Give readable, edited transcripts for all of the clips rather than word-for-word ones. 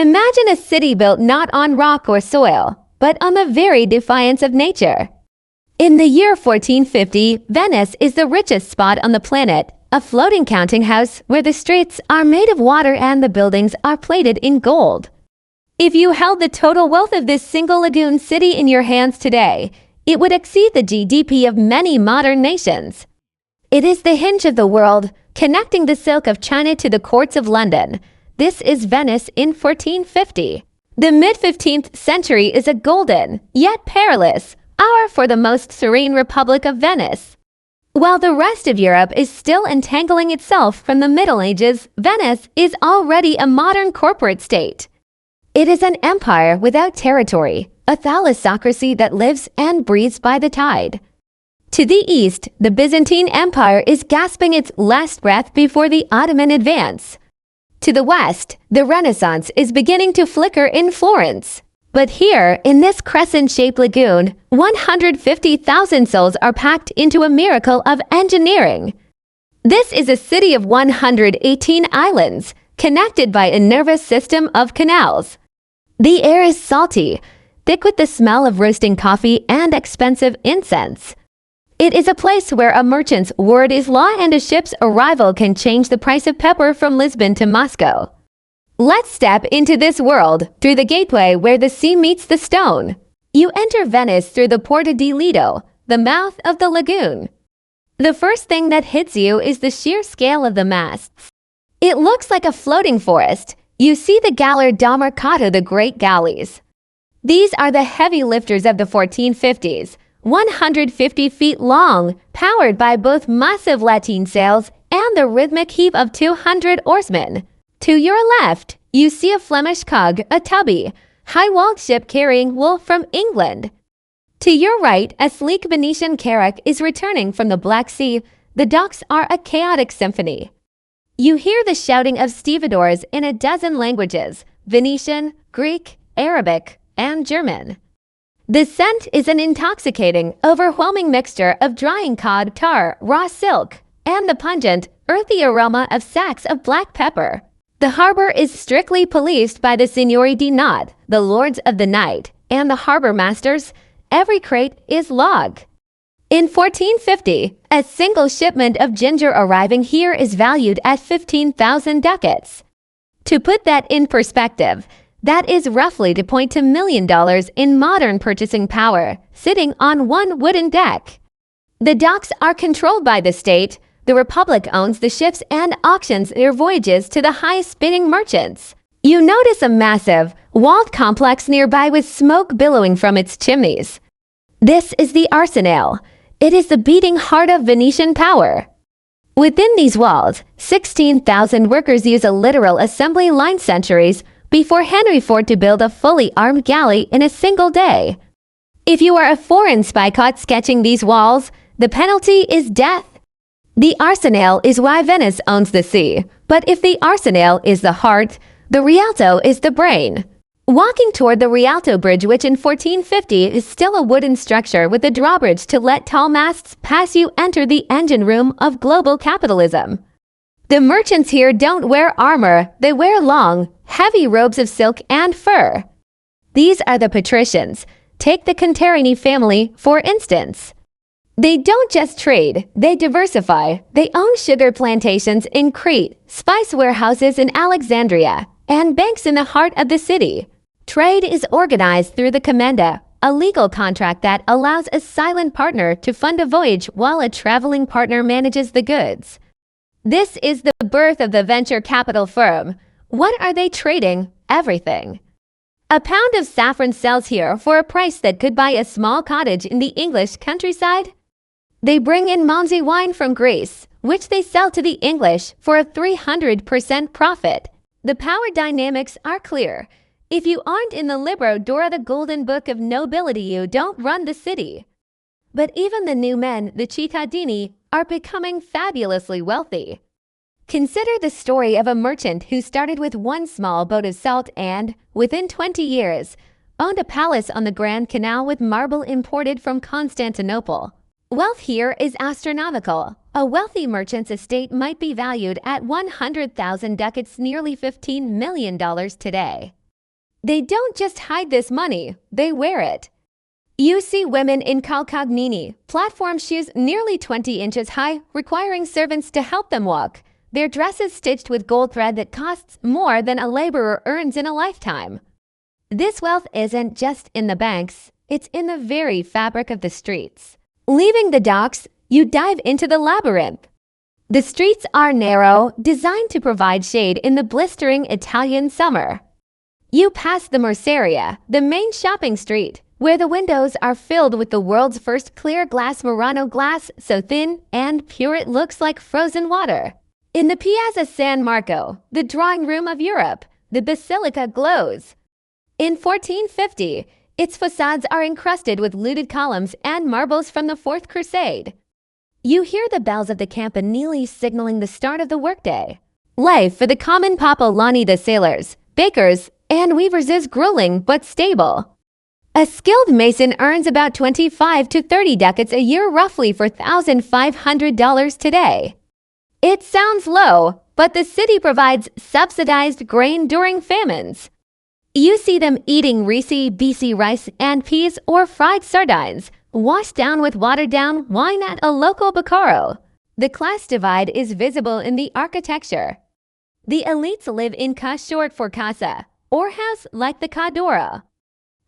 Imagine a city built not on rock or soil, but on the very defiance of nature. In the year 1450, Venice is the richest spot on the planet, a floating counting house where the streets are made of water and the buildings are plated in gold. If you held the total wealth of this single lagoon city in your hands today, it would exceed the GDP of many modern nations. It is the hinge of the world, connecting the silk of China to the courts of London. This is Venice in 1450. The mid-15th century is a golden, yet perilous, hour for the most serene Republic of Venice. While the rest of Europe is still entangling itself from the Middle Ages, Venice is already a modern corporate state. It is an empire without territory, a thalassocracy that lives and breathes by the tide. To the east, the Byzantine Empire is gasping its last breath before the Ottoman advance. To the west, the Renaissance is beginning to flicker in Florence. But here, in this crescent-shaped lagoon, 150,000 souls are packed into a miracle of engineering. This is a city of 118 islands, connected by a nervous system of canals. The air is salty, thick with the smell of roasting coffee and expensive incense. It is a place where a merchant's word is law and a ship's arrival can change the price of pepper from Lisbon to Moscow. Let's step into this world through the gateway where the sea meets the stone. You enter Venice through the Porta di Lido, the mouth of the lagoon. The first thing that hits you is the sheer scale of the masts. It looks like a floating forest. You see the Galera da Mercato, the great galleys. These are the heavy lifters of the 1450s, 150 feet long, powered by both massive lateen sails and the rhythmic heave of 200 oarsmen. To your left, you see a Flemish cog, a tubby, high-walled ship carrying wool from England. To your right, a sleek Venetian carrack is returning from the Black Sea. The docks are a chaotic symphony. You hear the shouting of stevedores in a dozen languages: Venetian, Greek, Arabic, and German. The scent is an intoxicating, overwhelming mixture of drying cod, tar, raw silk, and the pungent, earthy aroma of sacks of black pepper. The harbor is strictly policed by the Signori di Notte, the lords of the night, and the harbor masters. Every crate is logged. In 1450, a single shipment of ginger arriving here is valued at 15,000 ducats. To put that in perspective, that is roughly $2.2 million in modern purchasing power, sitting on one wooden deck. The docks are controlled by the state. The Republic owns the ships and auctions their voyages to the highest-bidding merchants. You notice a massive, walled complex nearby with smoke billowing from its chimneys. This is the Arsenal. It is the beating heart of Venetian power. Within these walls, 16,000 workers use a literal assembly line centuries before Henry IV to build a fully armed galley in a single day. If you are a foreign spy caught sketching these walls, the penalty is death. The Arsenal is why Venice owns the sea, but if the Arsenal is the heart, the Rialto is the brain. Walking toward the Rialto Bridge, which in 1450 is still a wooden structure with a drawbridge to let tall masts pass, you enter the engine room of global capitalism. The merchants here don't wear armor, they wear long, heavy robes of silk and fur. These are the patricians. Take the Contarini family, for instance. They don't just trade, they diversify. They own sugar plantations in Crete, spice warehouses in Alexandria, and banks in the heart of the city. Trade is organized through the commenda, a legal contract that allows a silent partner to fund a voyage while a traveling partner manages the goods. This is the birth of the venture capital firm. What are they trading? Everything. A pound of saffron sells here for a price that could buy a small cottage in the English countryside. They bring in Monzi wine from Greece, which they sell to the English for a 300% profit. The power dynamics are clear. If you aren't in the Libro Dora, the golden book of nobility, you don't run the city. But even the new men, the cittadini, are becoming fabulously wealthy. Consider the story of a merchant who started with one small boat of salt and, within 20 years, owned a palace on the Grand Canal with marble imported from Constantinople. Wealth here is astronomical. A wealthy merchant's estate might be valued at 100,000 ducats, nearly $15 million today. They don't just hide this money, they wear it. You see women in calcagnini, platform shoes nearly 20 inches high, requiring servants to help them walk. Their dresses stitched with gold thread that costs more than a laborer earns in a lifetime. This wealth isn't just in the banks, it's in the very fabric of the streets. Leaving the docks, you dive into the labyrinth. The streets are narrow, designed to provide shade in the blistering Italian summer. You pass the Merceria, the main shopping street, where the windows are filled with the world's first clear glass Murano glass, so thin and pure it looks like frozen water. In the Piazza San Marco, the drawing room of Europe, the basilica glows. In 1450, its facades are encrusted with looted columns and marbles from the Fourth Crusade. You hear the bells of the campanile signaling the start of the workday. Life for the common popolani, the sailors, bakers, and weavers is grueling but stable. A skilled mason earns about 25 to 30 ducats a year, roughly $4,500 today. It sounds low, but the city provides subsidized grain during famines. You see them eating risi, BC rice and peas or fried sardines, washed down with watered-down wine at a local bacaro. The class divide is visible in the architecture. The elites live in casa, short for casa, or house like the Cadora.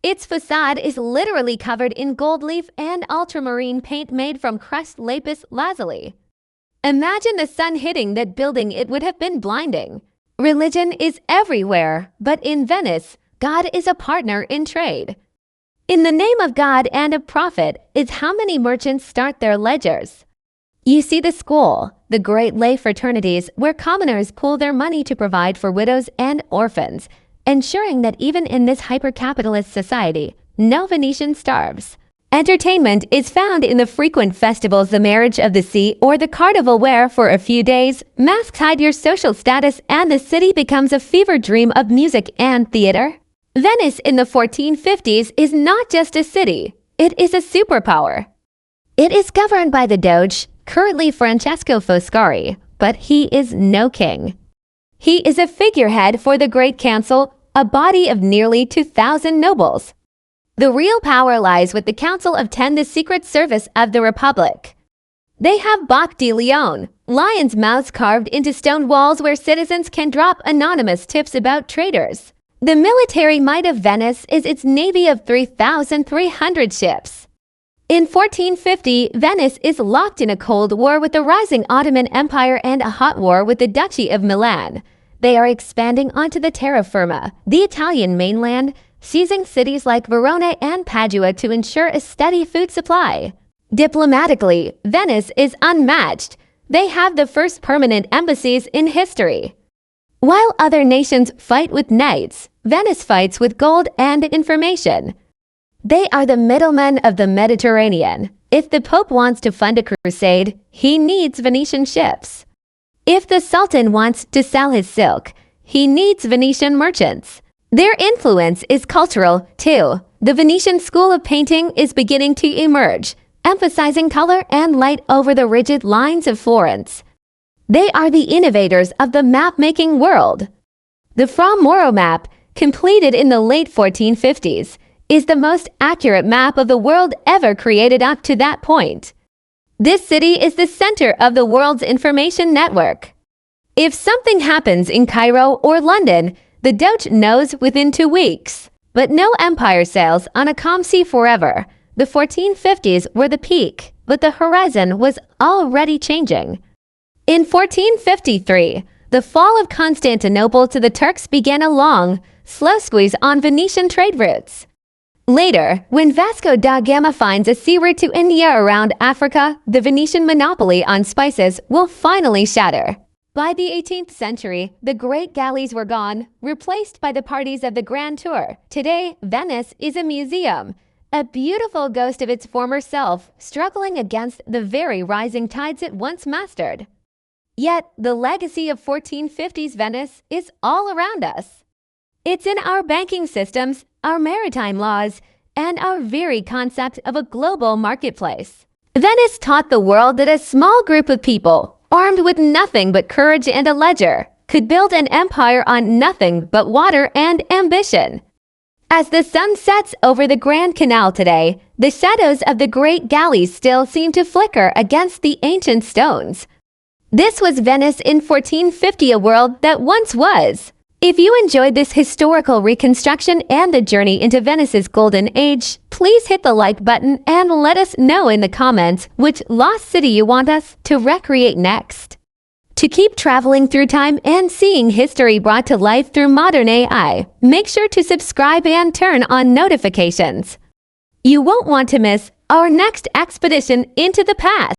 Its facade is literally covered in gold leaf and ultramarine paint made from crushed lapis lazuli. Imagine the sun hitting that building, it would have been blinding. Religion is everywhere, but in Venice, God is a partner in trade. In the name of God and of profit is how many merchants start their ledgers. You see the school, the great lay fraternities where commoners pool their money to provide for widows and orphans, ensuring that even in this hyper-capitalist society, no Venetian starves. Entertainment is found in the frequent festivals, the Marriage of the Sea or the Carnival, where for a few days, masks hide your social status and the city becomes a fever dream of music and theater. Venice in the 1450s is not just a city, it is a superpower. It is governed by the Doge, currently Francesco Foscari, but he is no king. He is a figurehead for the Great Council, a body of nearly 2,000 nobles. The real power lies with the Council of 10, the Secret Service of the Republic. They have Bocche di Leone, lions' mouths carved into stone walls where citizens can drop anonymous tips about traders. The military might of Venice is its navy of 3,300 ships. In 1450, Venice is locked in a cold war with the rising Ottoman Empire and a hot war with the Duchy of Milan. They are expanding onto the terra firma, the Italian mainland, seizing cities like Verona and Padua to ensure a steady food supply. Diplomatically, Venice is unmatched. They have the first permanent embassies in history. While other nations fight with knights, Venice fights with gold and information. They are the middlemen of the Mediterranean. If the Pope wants to fund a crusade, he needs Venetian ships. If the Sultan wants to sell his silk, he needs Venetian merchants. Their influence is cultural, too. The Venetian school of painting is beginning to emerge, emphasizing color and light over the rigid lines of Florence. They are the innovators of the map-making world. The Fra Mauro map, completed in the late 1450s, is the most accurate map of the world ever created up to that point. This city is the center of the world's information network. If something happens in Cairo or London, the Doge knows within 2 weeks. But no empire sails on a calm sea forever. The 1450s were the peak, but the horizon was already changing. In 1453, the fall of Constantinople to the Turks began a long, slow squeeze on Venetian trade routes. Later, when Vasco da Gama finds a sea route to India around Africa, the Venetian monopoly on spices will finally shatter. By the 18th century, the great galleys were gone, replaced by the parties of the Grand Tour. Today, Venice is a museum, a beautiful ghost of its former self, struggling against the very rising tides it once mastered. Yet, the legacy of 1450s Venice is all around us. It's in our banking systems, our maritime laws, and our very concept of a global marketplace. Venice taught the world that a small group of people, armed with nothing but courage and a ledger, could build an empire on nothing but water and ambition. As the sun sets over the Grand Canal today, the shadows of the great galleys still seem to flicker against the ancient stones. This was Venice in 1450, a world that once was. If you enjoyed this historical reconstruction and the journey into Venice's golden age, please hit the like button and let us know in the comments which lost city you want us to recreate next. To keep traveling through time and seeing history brought to life through modern AI, make sure to subscribe and turn on notifications. You won't want to miss our next expedition into the past.